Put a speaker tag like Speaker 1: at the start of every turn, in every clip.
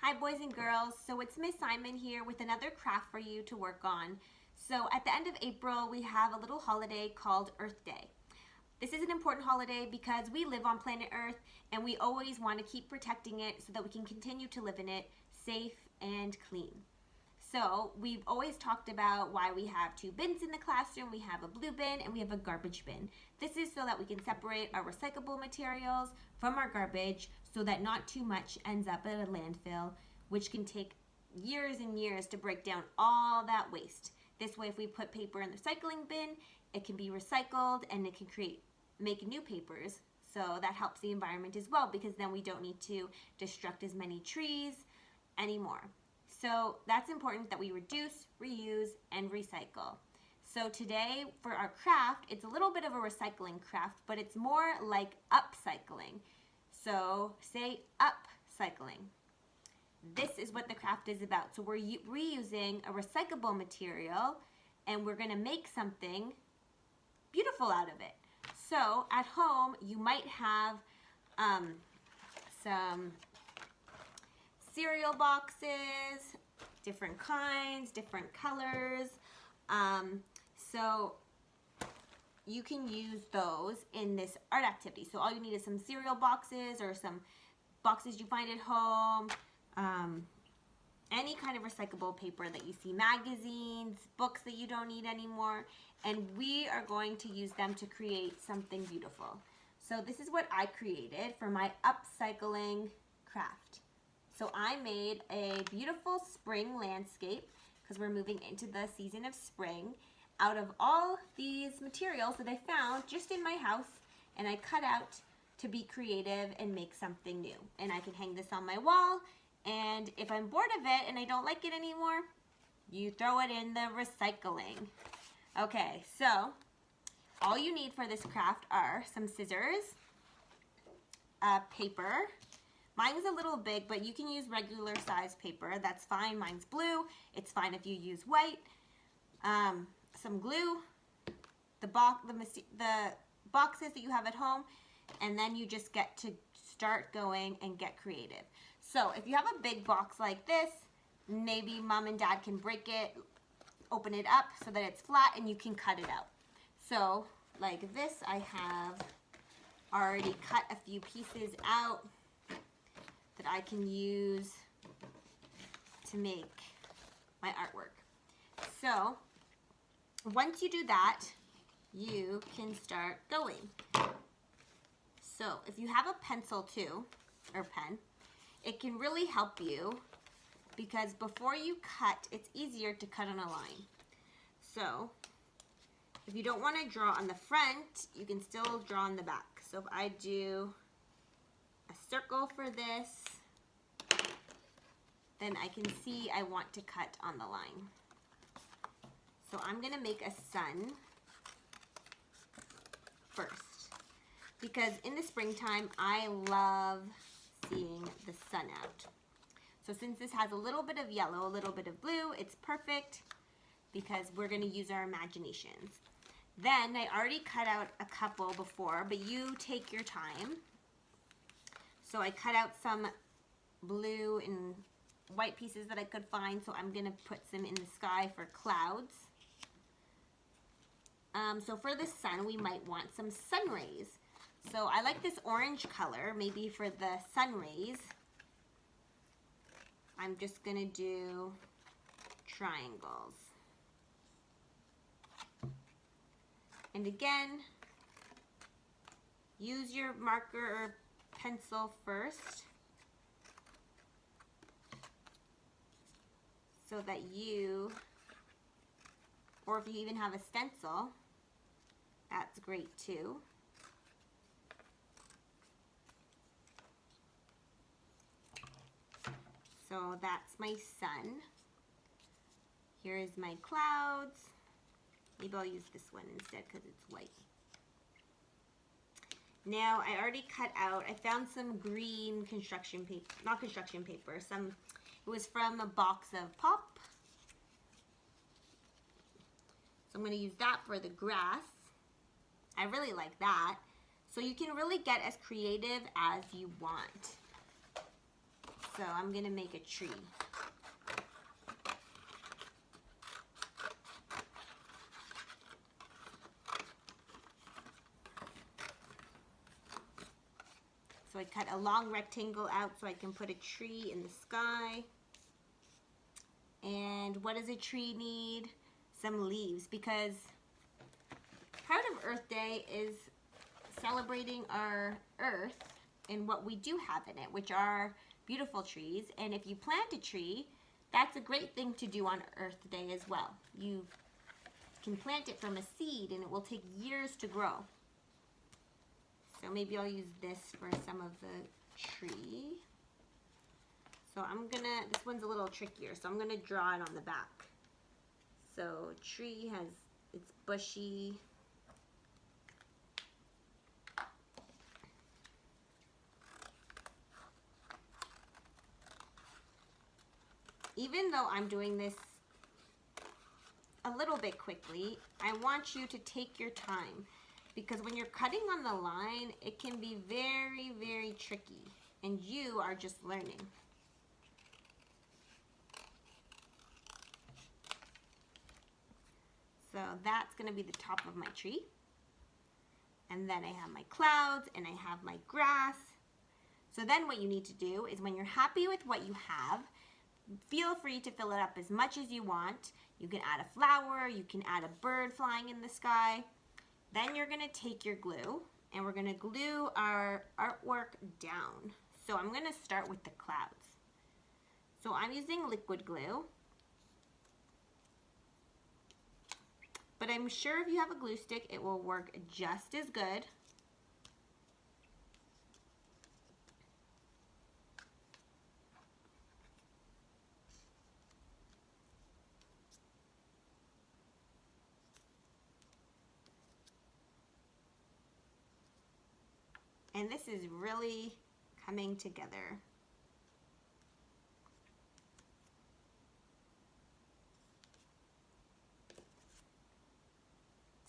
Speaker 1: Hi boys and girls, so it's Miss Simon here with another craft for you to work on. So at the end of April we have a little holiday called Earth Day. This is an important holiday because we live on planet Earth and we always want to keep protecting it so that we can continue to live in it safe and clean. So we've always talked about why we have two bins in the classroom. We have a blue bin and we have a garbage bin. This is so that we can separate our recyclable materials from our garbage so that not too much ends up at a landfill, which can take years and years to break down all that waste. This way, if we put paper in the recycling bin, it can be recycled and it can make new papers. So that helps the environment as well, because then we don't need to destruct as many trees anymore. So that's important that we reduce, reuse, and recycle. So today for our craft, it's a little bit of a recycling craft, but it's more like upcycling. So say upcycling. This is what the craft is about. So we're reusing a recyclable material and we're gonna make something beautiful out of it. So at home, you might have some cereal boxes, different kinds, different colors. So you can use those in this art activity. So all you need is some cereal boxes or some boxes you find at home, any kind of recyclable paper that you see, magazines, books that you don't need anymore, and we are going to use them to create something beautiful. So this is what I created for my upcycling craft. So I made a beautiful spring landscape because we're moving into the season of spring out of all these materials that I found just in my house, and I cut out to be creative and make something new. And I can hang this on my wall, and if I'm bored of it and I don't like it anymore, you throw it in the recycling. Okay, so all you need for this craft are some scissors, paper. Mine's a little big, but you can use regular size paper. That's fine. Mine's blue. It's fine if you use white. Some glue, the boxes that you have at home, and then you just get to start going and get creative. So if you have a big box like this, maybe mom and dad can break it, open it up so that it's flat, and you can cut it out. So like this, I have already cut a few pieces out that I can use to make my artwork. So once you do that, you can start going. So if you have a pencil too, or pen, it can really help you because before you cut, it's easier to cut on a line. So if you don't want to draw on the front, you can still draw on the back. So if I do a circle for this, then I can see I want to cut on the line. So I'm gonna make a sun first, because in the springtime, I love seeing the sun out. So since this has a little bit of yellow, a little bit of blue, it's perfect because we're gonna use our imaginations. Then I already cut out a couple before, but you take your time. So I cut out some blue and white pieces that I could find, so I'm gonna put some in the sky for clouds. So for the sun, we might want some sun rays. So I like this orange color, maybe for the sun rays. I'm just gonna do triangles. And again, use your marker or pencil first so that you, or if you even have a stencil, that's great too. So that's my sun. Here is my clouds. Maybe I'll use this one instead because it's white. Now I already cut out, I found some green construction paper, not construction paper, it was from a box of pop. So I'm going to use that for the grass. I really like that. So you can really get as creative as you want. So I'm gonna make a tree. So I cut a long rectangle out so I can put a tree in the sky. And what does a tree need? Some leaves, because part of Earth Day is celebrating our earth and what we do have in it, which are beautiful trees. And if you plant a tree, that's a great thing to do on Earth Day as well. You can plant it from a seed and it will take years to grow. So maybe I'll use this for some of the tree. So this one's a little trickier, so I'm gonna draw it on the back. So tree has, it's bushy. Even though I'm doing this a little bit quickly, I want you to take your time, because when you're cutting on the line, it can be very, very tricky, and you are just learning. So that's gonna be the top of my tree. And then I have my clouds and I have my grass. So then what you need to do is, when you're happy with what you have, feel free to fill it up as much as you want. You can add a flower, you can add a bird flying in the sky. Then you're gonna take your glue and we're gonna glue our artwork down. So I'm gonna start with the clouds. So I'm using liquid glue. But I'm sure if you have a glue stick, it will work just as good. And this is really coming together.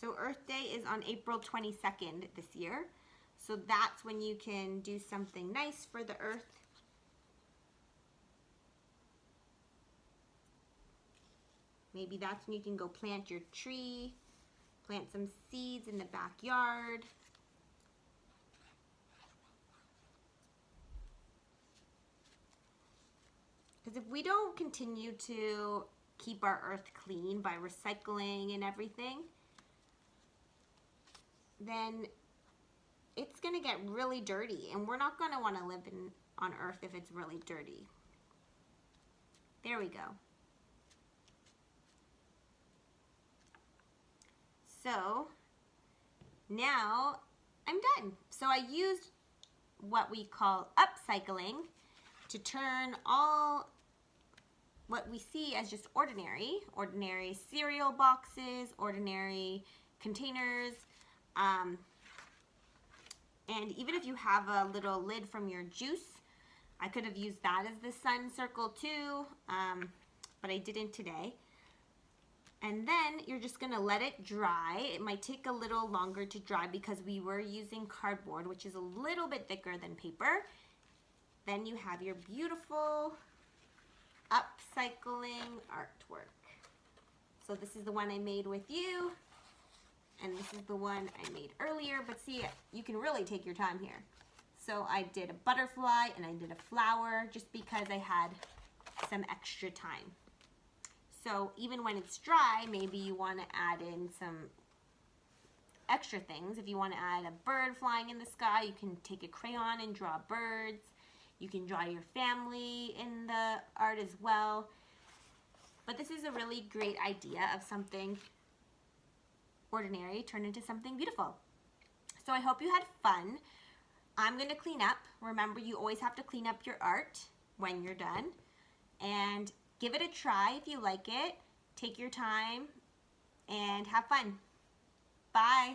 Speaker 1: So Earth Day is on April 22nd this year. So that's when you can do something nice for the earth. Maybe that's when you can go plant your tree, plant some seeds in the backyard. Because if we don't continue to keep our earth clean by recycling and everything, then it's gonna get really dirty, and we're not gonna wanna live on Earth if it's really dirty. There we go. So now I'm done. So I used what we call upcycling to turn all what we see as just ordinary cereal boxes, ordinary containers, and even if you have a little lid from your juice, I could have used that as the sun circle too, but I didn't today. And then you're just gonna let it dry. It might take a little longer to dry because we were using cardboard, which is a little bit thicker than paper. Then you have your beautiful upcycling artwork. So this is the one I made with you. And this is the one I made earlier, but see, you can really take your time here. So I did a butterfly and I did a flower just because I had some extra time. So even when it's dry, maybe you want to add in some extra things. If you want to add a bird flying in the sky, you can take a crayon and draw birds. You can draw your family in the art as well. But this is a really great idea of something ordinary turned into something beautiful. So I hope you had fun. I'm going to clean up. Remember, you always have to clean up your art when you're done. And give it a try if you like it. Take your time and have fun. Bye.